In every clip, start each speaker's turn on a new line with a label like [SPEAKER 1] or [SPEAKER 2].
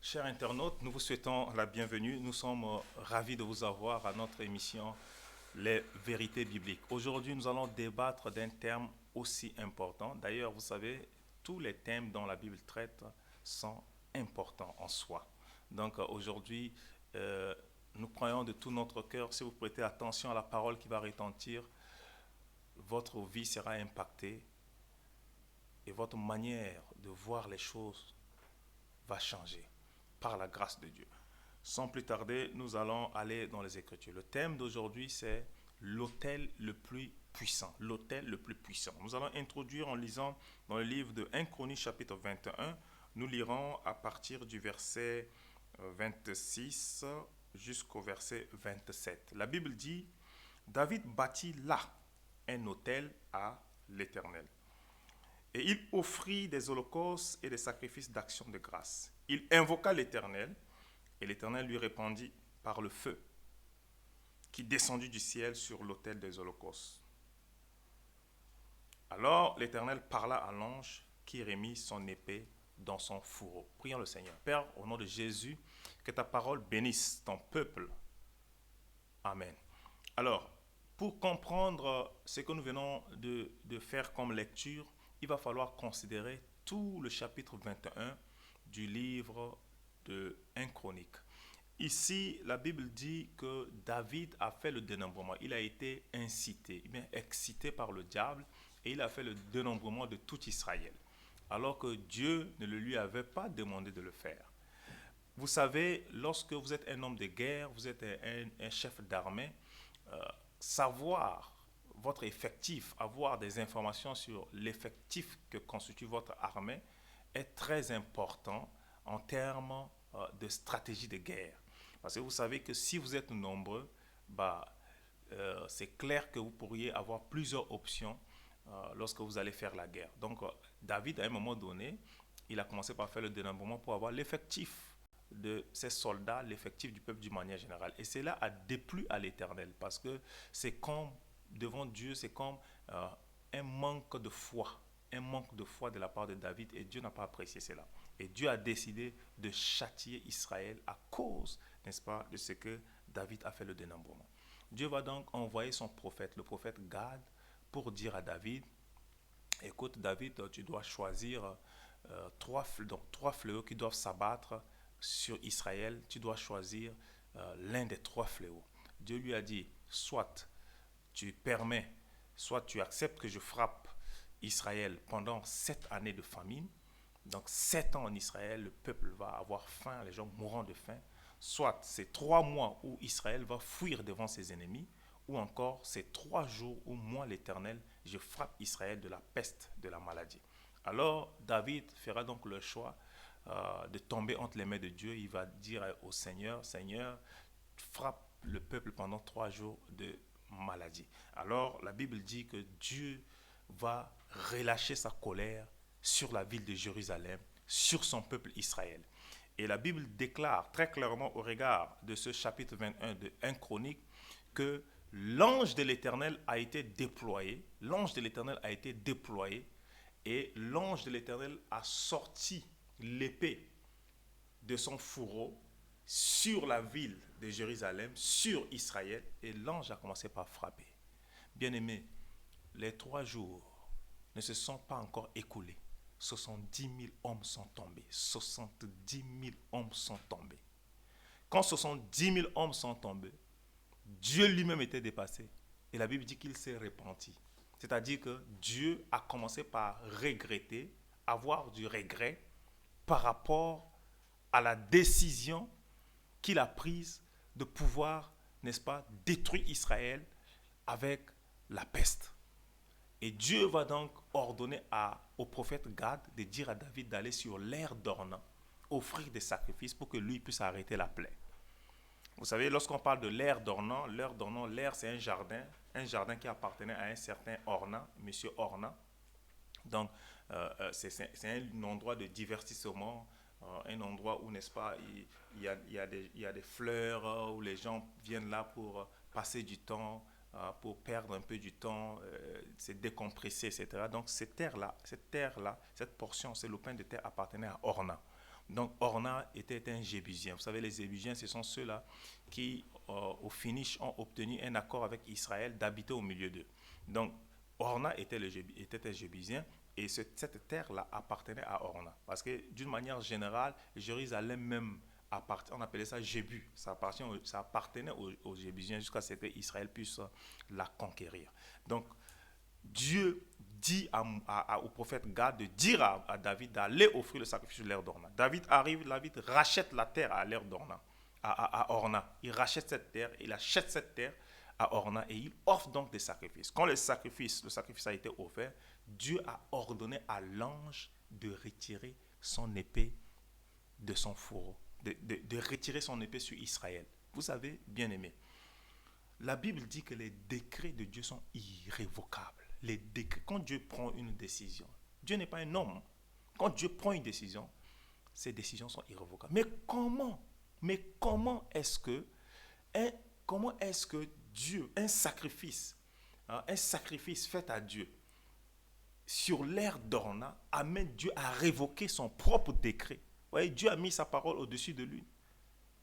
[SPEAKER 1] Chers internautes, nous vous souhaitons la bienvenue. Nous sommes ravis de vous avoir à notre émission Les vérités bibliques. Aujourd'hui, nous allons débattre d'un thème aussi important. D'ailleurs, vous savez, tous les thèmes dont la Bible traite sont importants en soi. Donc aujourd'hui, euh, nous croyons de tout notre cœur, si vous prêtez attention à la parole qui va retentir, votre vie sera impactée et votre manière de voir les choses va changer par la grâce de Dieu. Sans plus tarder, nous allons aller dans les Écritures. Le thème d'aujourd'hui, c'est l'autel le plus puissant. L'autel le plus puissant. Nous allons introduire en lisant dans le livre de 1 Chronique chapitre 21. Nous lirons à partir du verset 26 jusqu'au verset 27. La Bible dit, David bâtit là un autel à l'Éternel. Et il offrit des holocaustes et des sacrifices d'action de grâce. Il invoqua l'Éternel, et l'Éternel lui répondit par le feu qui descendit du ciel sur l'autel des holocaustes. Alors l'Éternel parla à l'ange qui remit son épée dans son fourreau. Prions le Seigneur. Père, au nom de Jésus, que ta parole bénisse ton peuple. Amen. Alors, pour comprendre ce que nous venons de faire comme lecture, il va falloir considérer tout le chapitre 21 du livre de 1 Chronique. Ici, la Bible dit que David a fait le dénombrement. Il a été incité, bien excité par le diable, et il a fait le dénombrement de tout Israël, alors que Dieu ne le lui avait pas demandé de le faire. Vous savez, lorsque vous êtes un homme de guerre, vous êtes un chef d'armée, euh, savoir votre effectif, avoir des informations sur l'effectif que constitue votre armée est très important en termes de stratégie de guerre. Parce que vous savez que si vous êtes nombreux, c'est clair que vous pourriez avoir plusieurs options lorsque vous allez faire la guerre. Donc, David, à un moment donné, il a commencé par faire le dénombrement pour avoir l'effectif de ses soldats, l'effectif du peuple d'une manière générale. Et cela a déplu à l'Éternel parce que c'est comme, devant Dieu, c'est comme un manque de foi. Un manque de foi de la part de David et Dieu n'a pas apprécié cela. Et Dieu a décidé de châtier Israël à cause, n'est-ce pas, de ce que David a fait le dénombrement. Dieu va donc envoyer son prophète, le prophète Gad, pour dire à David, écoute David, tu dois choisir trois fléaux qui doivent s'abattre sur Israël. Tu dois choisir l'un des trois fléaux. Dieu lui a dit, soit tu permets, soit tu acceptes que je frappe Israël pendant 7 années de famine. Donc 7 ans en Israël, le peuple va avoir faim, les gens mourront de faim. Soit c'est 3 mois où Israël va fuir devant ses ennemis, ou encore c'est 3 jours où moi, l'Éternel, je frappe Israël de la peste, de la maladie. Alors David fera donc le choix de tomber entre les mains de Dieu. Il va dire au Seigneur, Seigneur, frappe le peuple pendant 3 jours de maladie. Alors la Bible dit que Dieu va relâcher sa colère sur la ville de Jérusalem, sur son peuple Israël. Et la Bible déclare très clairement au regard de ce chapitre 21 de 1 Chronique que l'ange de l'Éternel a été déployé, l'ange de l'Éternel a été déployé et l'ange de l'Éternel a sorti l'épée de son fourreau sur la ville de Jérusalem, sur Israël, et l'ange a commencé par frapper. Bien-aimés, les 3 jours ne se sont pas encore écoulés. 70 000 hommes sont tombés. 70 000 hommes sont tombés. Quand 70 000 hommes sont tombés, Dieu lui-même était dépassé. Et la Bible dit qu'il s'est repenti. C'est-à-dire que Dieu a commencé par regretter, avoir du regret par rapport à la décision qu'il a prise de pouvoir, n'est-ce pas, détruire Israël avec la peste. Et Dieu va donc ordonner au prophète Gad de dire à David d'aller sur l'aire d'Ornan, offrir des sacrifices pour que lui puisse arrêter la plaie. Vous savez, lorsqu'on parle de l'aire d'Ornan, l'aire c'est un jardin qui appartenait à un certain Ornan, monsieur Ornan. Donc, c'est un endroit de divertissement, un endroit où, n'est-ce pas, il y a des fleurs, où les gens viennent là pour passer du temps, pour perdre un peu du temps, se décompresser, etc. Donc, cette terre-là, cette portion, ce lopin de terre appartenait à Ornan. Donc Orna était un Jébusien. Vous savez, les Jébusiens, ce sont ceux-là qui, au finish, ont obtenu un accord avec Israël d'habiter au milieu d'eux. Donc Orna était un Jébusien et cette terre-là appartenait à Orna. Parce que d'une manière générale, Jérusalem même, on appelait ça Jébu. Ça appartenait aux Jébusiens jusqu'à ce que Israël puisse la conquérir. Donc Dieu dit au prophète Gad de dire à David d'aller offrir le sacrifice sur l'aire d'Orna. David arrive, David rachète la terre à l'aire d'Orna, à Orna. Il rachète cette terre, il achète cette terre à Orna et il offre donc des sacrifices. Quand le sacrifice a été offert, Dieu a ordonné à l'ange de retirer son épée de son fourreau, de retirer son épée sur Israël. Vous savez, bien aimé, la Bible dit que les décrets de Dieu sont irrévocables. Les décrets, quand Dieu prend une décision, Dieu n'est pas un homme. Quand Dieu prend une décision, ces décisions sont irrévocables. Mais comment est-ce que Dieu, un sacrifice fait à Dieu sur l'aire d'Orna, amène Dieu à révoquer son propre décret? Vous voyez, Dieu a mis sa parole au-dessus de lui.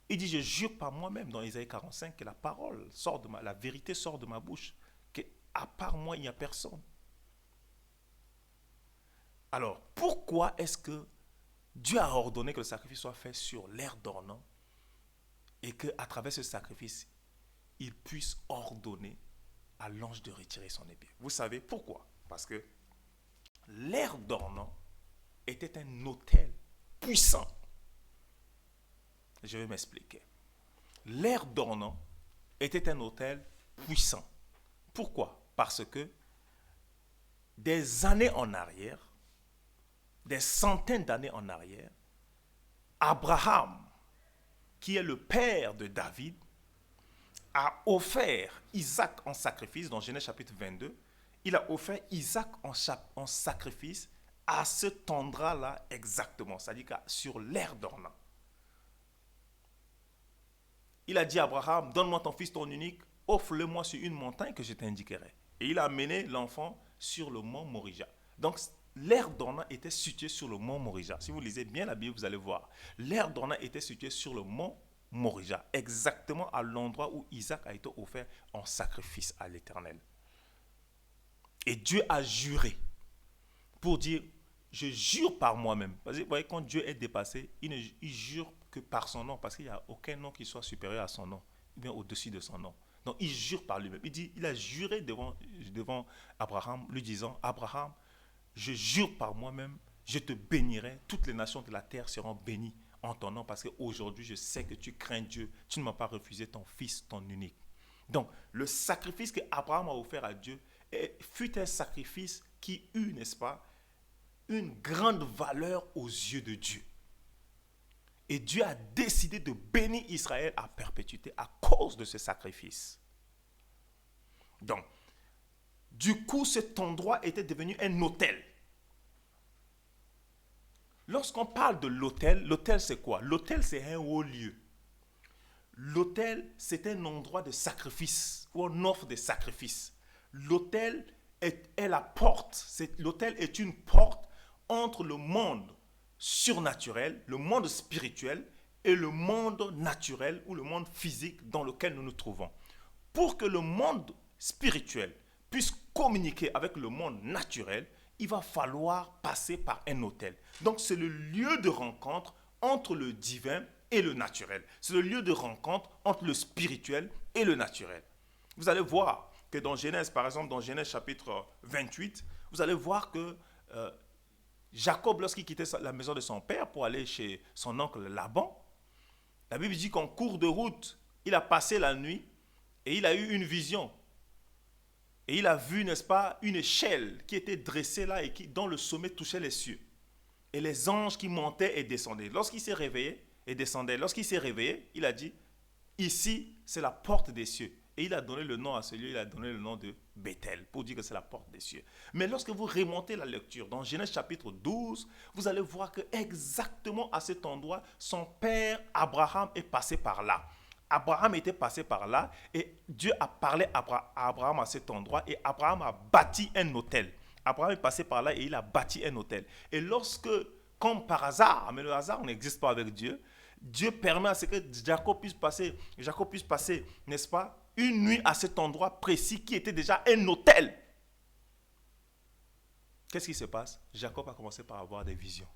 [SPEAKER 1] Il dit, je jure par moi-même dans Isaïe 45 que la vérité sort de ma bouche, qu'à part moi, il n'y a personne. Alors, pourquoi est-ce que Dieu a ordonné que le sacrifice soit fait sur l'aire d'Orna et qu'à travers ce sacrifice, il puisse ordonner à l'ange de retirer son épée? Vous savez pourquoi? Parce que l'aire d'Orna était un autel puissant. Je vais m'expliquer. L'aire d'Orna était un autel puissant. Pourquoi? Parce que des années en arrière, des centaines d'années en arrière, Abraham, qui est le père de David, a offert Isaac en sacrifice dans Genèse chapitre 22. Il a offert Isaac en sacrifice à cet endroit-là exactement, c'est-à-dire sur l'aire d'Orna. Il a dit à Abraham, donne-moi ton fils, ton unique, offre-le-moi sur une montagne que je t'indiquerai. Et il a amené l'enfant sur le mont Morija. Donc, l'aire d'Orna était située sur le mont Morija. Si vous lisez bien la Bible, vous allez voir. L'aire d'Orna était située sur le mont Morija, exactement à l'endroit où Isaac a été offert en sacrifice à l'Éternel. Et Dieu a juré pour dire, je jure par moi-même. Parce que vous voyez, quand Dieu est dépassé, il jure que par son nom, parce qu'il n'y a aucun nom qui soit supérieur à son nom, ou bien au-dessus de son nom. Donc il jure par lui-même. Il a juré devant Abraham, lui disant, Abraham, je jure par moi-même, je te bénirai, toutes les nations de la terre seront bénies en ton nom, parce qu'aujourd'hui je sais que tu crains Dieu, tu ne m'as pas refusé ton fils, ton unique. Donc le sacrifice que Abraham a offert à Dieu fut un sacrifice qui eut, n'est-ce pas, une grande valeur aux yeux de Dieu. Et Dieu a décidé de bénir Israël à perpétuité à cause de ce sacrifice. Donc, du coup, cet endroit était devenu un autel. Lorsqu'on parle de l'autel, l'autel c'est quoi? L'autel c'est un haut lieu. L'autel c'est un endroit de sacrifice où on offre des sacrifices. L'autel est la porte. L'autel est une porte entre le monde surnaturel, le monde spirituel et le monde naturel ou le monde physique dans lequel nous nous trouvons. Pour que le monde spirituel puisse communiquer avec le monde naturel, il va falloir passer par un autel. Donc c'est le lieu de rencontre entre le divin et le naturel. C'est le lieu de rencontre entre le spirituel et le naturel. Vous allez voir que dans Genèse, par exemple, dans Genèse chapitre 28, vous allez voir que Jacob, lorsqu'il quittait la maison de son père pour aller chez son oncle Laban, la Bible dit qu'en cours de route, il a passé la nuit et il a eu une vision. Et il a vu, n'est-ce pas, une échelle qui était dressée là et dont le sommet touchait les cieux. Et les anges qui montaient et descendaient. Lorsqu'il s'est réveillé et descendait, lorsqu'il s'est réveillé, il a dit, ici, c'est la porte des cieux. Et il a donné le nom à ce lieu, il a donné le nom de Bethel, pour dire que c'est la porte des cieux. Mais lorsque vous remontez la lecture, dans Genèse chapitre 12, vous allez voir que exactement à cet endroit, son père Abraham est passé par là. Abraham était passé par là et Dieu a parlé à Abraham à cet endroit et Abraham a bâti un autel. Abraham est passé par là et il a bâti un autel. Et comme par hasard, mais le hasard n'existe pas avec Dieu, Dieu permet à ce que Jacob puisse passer, n'est-ce pas, une nuit à cet endroit précis qui était déjà un hôtel. Qu'est-ce qui se passe? Jacob a commencé par avoir des visions.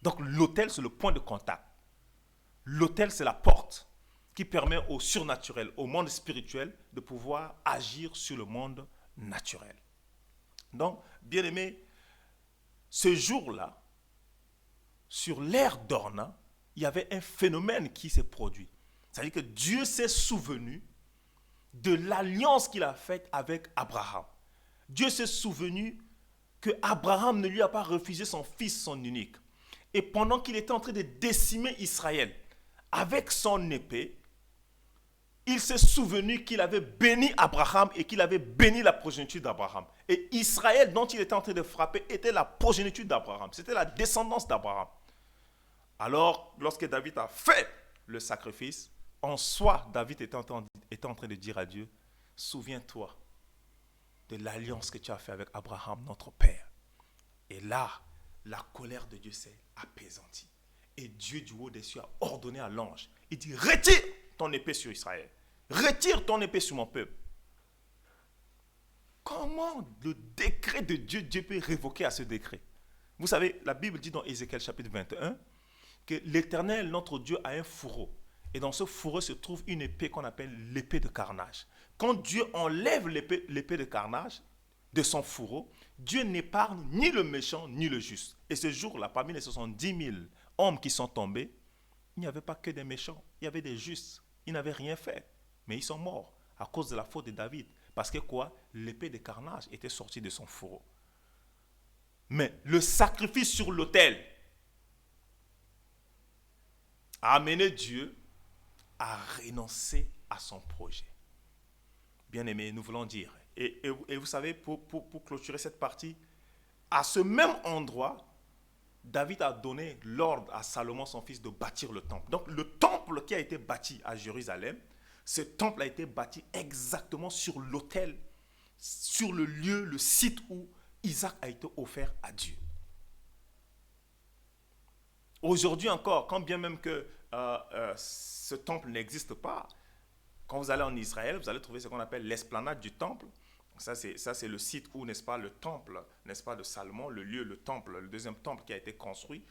[SPEAKER 1] Donc l'autel, c'est le point de contact. L'autel, c'est la porte qui permet au surnaturel, au monde spirituel, de pouvoir agir sur le monde naturel. Donc, bien aimé, ce jour-là, sur l'ère d'Orna, il y avait un phénomène qui s'est produit. C'est-à-dire que Dieu s'est souvenu de l'alliance qu'il a faite avec Abraham. Dieu s'est souvenu que Abraham ne lui a pas refusé son fils, son unique. Et pendant qu'il était en train de décimer Israël avec son épée, il s'est souvenu qu'il avait béni Abraham et qu'il avait béni la progéniture d'Abraham. Et Israël, dont il était en train de frapper, était la progéniture d'Abraham. C'était la descendance d'Abraham. Alors, lorsque David a fait le sacrifice, en soi, David était en train de dire à Dieu, souviens-toi de l'alliance que tu as faite avec Abraham, notre père. Et là, la colère de Dieu s'est apaisantie. Et Dieu du haut des cieux a ordonné à l'ange, il dit, retire ton épée sur Israël. Retire ton épée sur mon peuple. Comment le décret de Dieu, Dieu peut révoquer à ce décret? Vous savez, la Bible dit dans Ézéchiel chapitre 21 que l'Éternel, notre Dieu, a un fourreau. Et dans ce fourreau se trouve une épée qu'on appelle l'épée de carnage. Quand Dieu enlève l'épée de carnage de son fourreau, Dieu n'épargne ni le méchant ni le juste. Et ce jour-là, parmi les 70 000 hommes qui sont tombés, il n'y avait pas que des méchants, il y avait des justes. Ils n'avaient rien fait, mais ils sont morts à cause de la faute de David. Parce que quoi? L'épée de carnage était sortie de son fourreau. Mais le sacrifice sur l'autel a amené Dieu à renoncer à son projet. Bien-aimés, nous voulons dire, et vous savez, pour clôturer cette partie, à ce même endroit, David a donné l'ordre à Salomon, son fils, de bâtir le temple. Donc le temple qui a été bâti à Jérusalem, ce temple a été bâti exactement sur l'autel, sur le lieu, le site où Isaac a été offert à Dieu. Aujourd'hui encore, quand bien même que ce temple n'existe pas, quand vous allez en Israël, vous allez trouver ce qu'on appelle l'esplanade du temple. Ça, c'est le site où, n'est-ce pas, le temple, n'est-ce pas, de Salomon, le lieu, le temple, le deuxième temple qui a été construit,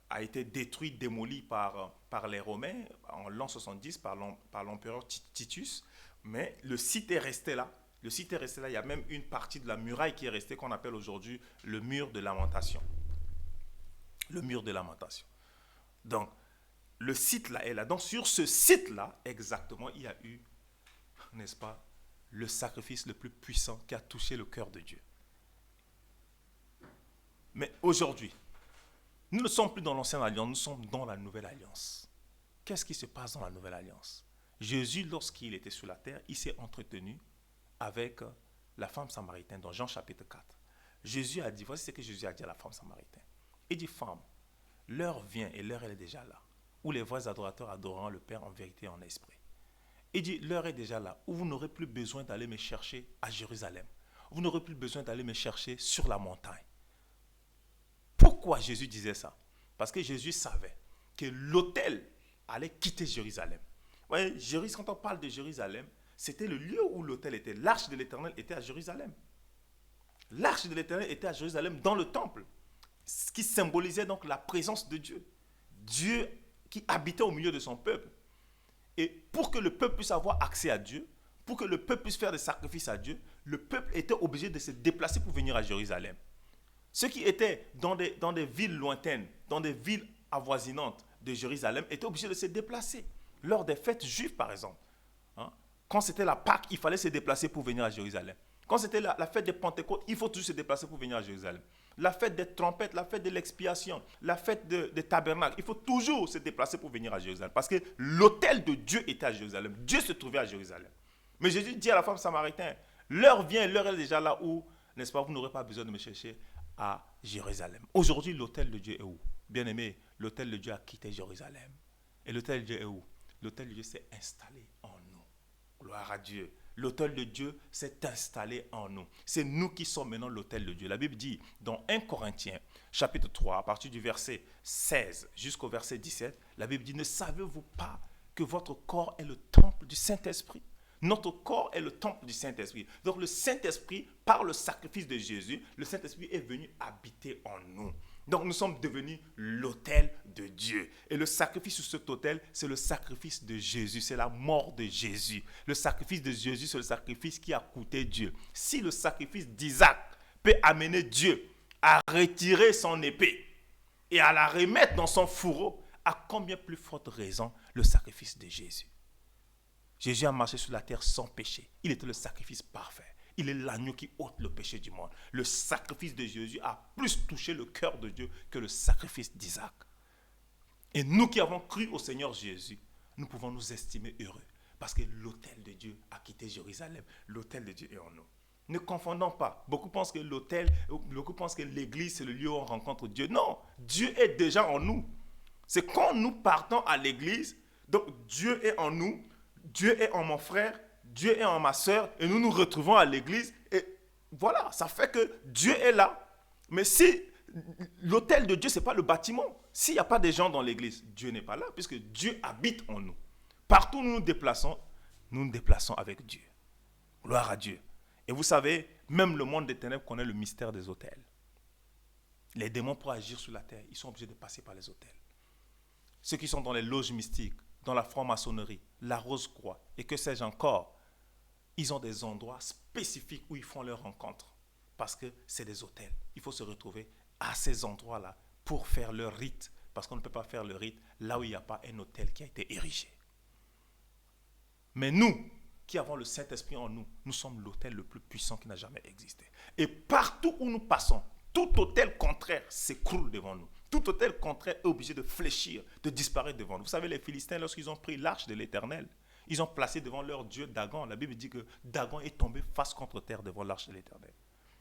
[SPEAKER 1] a été détruit, démoli par les Romains en l'an 70, par l'empereur Titus. Mais le site est resté là. Le site est resté là. Il y a même une partie de la muraille qui est restée, qu'on appelle aujourd'hui le mur de lamentation. Le mur de lamentation. Donc, le site là est là. Donc, sur ce site-là, exactement, il y a eu, n'est-ce pas, le sacrifice le plus puissant qui a touché le cœur de Dieu. Mais aujourd'hui, nous ne sommes plus dans l'ancienne alliance, nous sommes dans la nouvelle alliance. Qu'est-ce qui se passe dans la nouvelle alliance? Jésus, lorsqu'il était sur la terre, il s'est entretenu avec la femme samaritaine dans Jean chapitre 4. Jésus a dit, voici ce que Jésus a dit à la femme samaritaine. Il dit, femme, l'heure vient et l'heure elle est déjà là, où les vrais adorateurs adoreront le Père en vérité et en esprit. Il dit, l'heure est déjà là, où vous n'aurez plus besoin d'aller me chercher à Jérusalem. Vous n'aurez plus besoin d'aller me chercher sur la montagne. Pourquoi Jésus disait ça? Parce que Jésus savait que l'autel allait quitter Jérusalem. Vous voyez, quand on parle de Jérusalem, c'était le lieu où l'autel était. L'arche de l'Éternel était à Jérusalem. L'arche de l'Éternel était à Jérusalem dans le temple, ce qui symbolisait donc la présence de Dieu. Dieu qui habitait au milieu de son peuple. Et pour que le peuple puisse avoir accès à Dieu, pour que le peuple puisse faire des sacrifices à Dieu, le peuple était obligé de se déplacer pour venir à Jérusalem. Ceux qui étaient dans des villes lointaines, dans des villes avoisinantes de Jérusalem, étaient obligés de se déplacer. Lors des fêtes juives, par exemple. Quand c'était la Pâque, il fallait se déplacer pour venir à Jérusalem. Quand c'était la fête des Pentecôtes, il faut toujours se déplacer pour venir à Jérusalem. La fête des trompettes, la fête de l'expiation, la fête des tabernacles, il faut toujours se déplacer pour venir à Jérusalem. Parce que l'autel de Dieu était à Jérusalem. Dieu se trouvait à Jérusalem. Mais Jésus dit à la femme samaritaine, l'heure vient, l'heure est déjà là où, n'est-ce pas, vous n'aurez pas besoin de me chercher à Jérusalem. Aujourd'hui, l'autel de Dieu est où? Bien-aimé, l'autel de Dieu a quitté Jérusalem. Et l'autel de Dieu est où? L'autel de Dieu s'est installé en nous. Gloire à Dieu. L'autel de Dieu s'est installé en nous. C'est nous qui sommes maintenant l'autel de Dieu. La Bible dit dans 1 Corinthiens, chapitre 3, à partir du verset 16 jusqu'au verset 17, la Bible dit, ne savez-vous pas que votre corps est le temple du Saint-Esprit? Notre corps est le temple du Saint-Esprit. Donc le Saint-Esprit, par le sacrifice de Jésus, le Saint-Esprit est venu habiter en nous. Donc nous sommes devenus l'autel de Dieu. Et le sacrifice sur cet autel, c'est le sacrifice de Jésus. C'est la mort de Jésus. Le sacrifice de Jésus, c'est le sacrifice qui a coûté Dieu. Si le sacrifice d'Isaac peut amener Dieu à retirer son épée et à la remettre dans son fourreau, à combien plus forte raison le sacrifice de Jésus? Jésus a marché sur la terre sans péché. Il était le sacrifice parfait. Il est l'agneau qui ôte le péché du monde. Le sacrifice de Jésus a plus touché le cœur de Dieu que le sacrifice d'Isaac. Et nous qui avons cru au Seigneur Jésus, nous pouvons nous estimer heureux. Parce que l'autel de Dieu a quitté Jérusalem. L'autel de Dieu est en nous. Ne confondons pas. Beaucoup pensent que l'église, c'est le lieu où on rencontre Dieu. Non, Dieu est déjà en nous. C'est quand nous partons à l'église, donc Dieu est en nous, Dieu est en mon frère, Dieu est en ma soeur, et nous nous retrouvons à l'église, et voilà, ça fait que Dieu est là. Mais si l'autel de Dieu, ce n'est pas le bâtiment, s'il n'y a pas de gens dans l'église, Dieu n'est pas là, puisque Dieu habite en nous. Partout où nous nous déplaçons avec Dieu. Gloire à Dieu. Et vous savez, même le monde des ténèbres connaît le mystère des autels. Les démons, pour agir sur la terre, ils sont obligés de passer par les autels. Ceux qui sont dans les loges mystiques, dans la franc-maçonnerie, la Rose-Croix, et que sais-je encore, ils ont des endroits spécifiques où ils font leurs rencontres. Parce que c'est des autels. Il faut se retrouver à ces endroits-là pour faire leur rite. Parce qu'on ne peut pas faire le rite là où il n'y a pas un autel qui a été érigé. Mais nous, qui avons le Saint-Esprit en nous, nous sommes l'autel le plus puissant qui n'a jamais existé. Et partout où nous passons, tout autel contraire s'écroule devant nous. Tout autel contraire est obligé de fléchir, de disparaître devant nous. Vous savez, les Philistins, lorsqu'ils ont pris l'arche de l'Éternel, ils ont placé devant leur Dieu Dagon. La Bible dit que Dagon est tombé face contre terre devant l'arche de l'Éternel.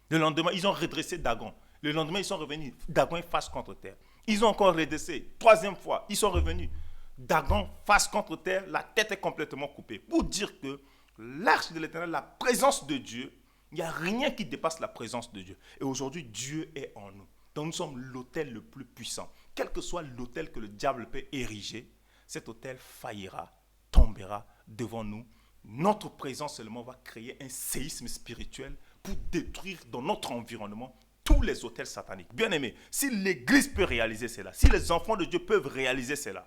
[SPEAKER 1] Le lendemain, ils ont redressé Dagon. Le lendemain, ils sont revenus. Dagon est face contre terre. Ils ont encore redressé. Troisième fois, ils sont revenus. Dagon face contre terre, la tête est complètement coupée. Pour dire que l'arche de l'Éternel, la présence de Dieu, il n'y a rien qui dépasse la présence de Dieu. Et aujourd'hui, Dieu est en nous. Donc nous sommes l'autel le plus puissant. Quel que soit l'autel que le diable peut ériger, cet autel faillira, tombera devant nous. Notre présence seulement va créer un séisme spirituel pour détruire dans notre environnement tous les autels sataniques. Bien aimé, si l'Église peut réaliser cela, si les enfants de Dieu peuvent réaliser cela,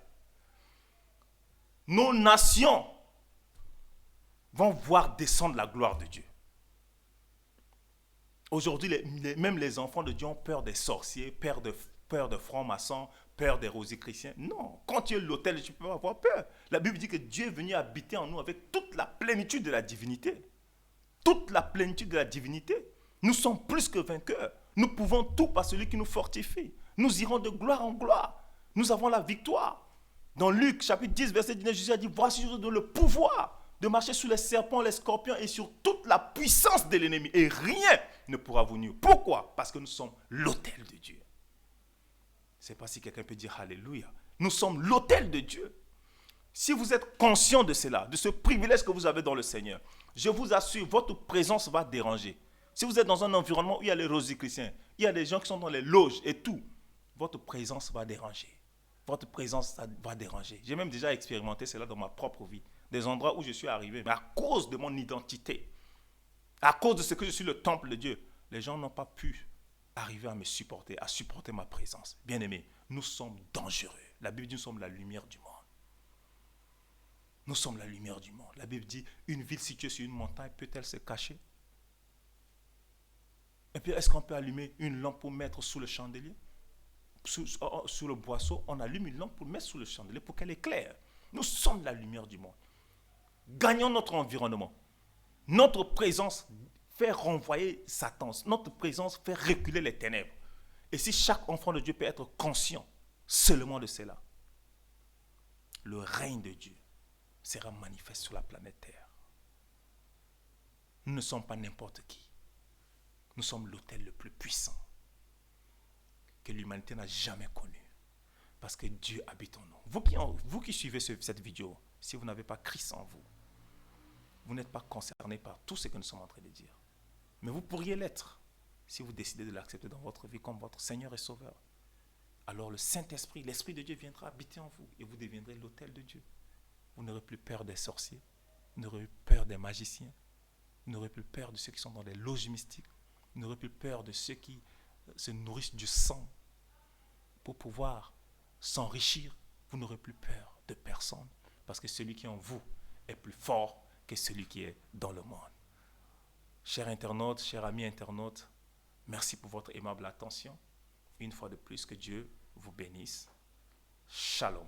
[SPEAKER 1] nos nations vont voir descendre la gloire de Dieu. Aujourd'hui, même les enfants de Dieu ont peur des sorciers, peur de francs-maçons, peur des rosicruciens. Non, quand tu es l'autel, tu ne peux pas avoir peur. La Bible dit que Dieu est venu habiter en nous avec toute la plénitude de la divinité. Toute la plénitude de la divinité. Nous sommes plus que vainqueurs. Nous pouvons tout par celui qui nous fortifie. Nous irons de gloire en gloire. Nous avons la victoire. Dans Luc, chapitre 10, verset 19, Jésus a dit, voici, je vous donne le pouvoir de marcher sur les serpents, les scorpions et sur toute la puissance de l'ennemi. Et rien ne pourra vous nuire. Pourquoi? Parce que nous sommes l'autel de Dieu. Je ne sais pas si quelqu'un peut dire Alléluia. Nous sommes l'autel de Dieu. Si vous êtes conscient de cela, de ce privilège que vous avez dans le Seigneur, je vous assure, votre présence va déranger. Si vous êtes dans un environnement où il y a les rosicruciens, il y a des gens qui sont dans les loges et tout, votre présence va déranger. Votre présence va déranger. J'ai même déjà expérimenté cela dans ma propre vie. Des endroits où je suis arrivé, mais à cause de mon identité, à cause de ce que je suis le temple de Dieu, les gens n'ont pas pu arriver à me supporter, à supporter ma présence. Bien aimé, nous sommes dangereux. La Bible dit nous sommes la lumière du monde. Nous sommes la lumière du monde. La Bible dit, une ville située sur une montagne peut-elle se cacher? Et puis, est-ce qu'on peut allumer une lampe pour mettre sous le chandelier? Sous le boisseau, on allume une lampe pour mettre sous le chandelier pour qu'elle éclaire. Nous sommes la lumière du monde. Gagnons notre environnement. Notre présence fait renvoyer Satan. Notre présence fait reculer les ténèbres. Et si chaque enfant de Dieu peut être conscient seulement de cela, le règne de Dieu sera manifeste sur la planète Terre. Nous ne sommes pas n'importe qui. Nous sommes l'autel le plus puissant que l'humanité n'a jamais connu. Parce que Dieu habite en nous. Vous qui suivez cette vidéo, si vous n'avez pas Christ en vous, vous n'êtes pas concerné par tout ce que nous sommes en train de dire. Mais vous pourriez l'être si vous décidez de l'accepter dans votre vie comme votre Seigneur et Sauveur. Alors le Saint-Esprit, l'Esprit de Dieu viendra habiter en vous et vous deviendrez l'autel de Dieu. Vous n'aurez plus peur des sorciers, vous n'aurez plus peur des magiciens, vous n'aurez plus peur de ceux qui sont dans les loges mystiques, vous n'aurez plus peur de ceux qui se nourrissent du sang pour pouvoir s'enrichir. Vous n'aurez plus peur de personne parce que celui qui est en vous est plus fort que celui qui est dans le monde. Chers internautes, chers amis internautes, merci pour votre aimable attention. Une fois de plus, que Dieu vous bénisse. Shalom.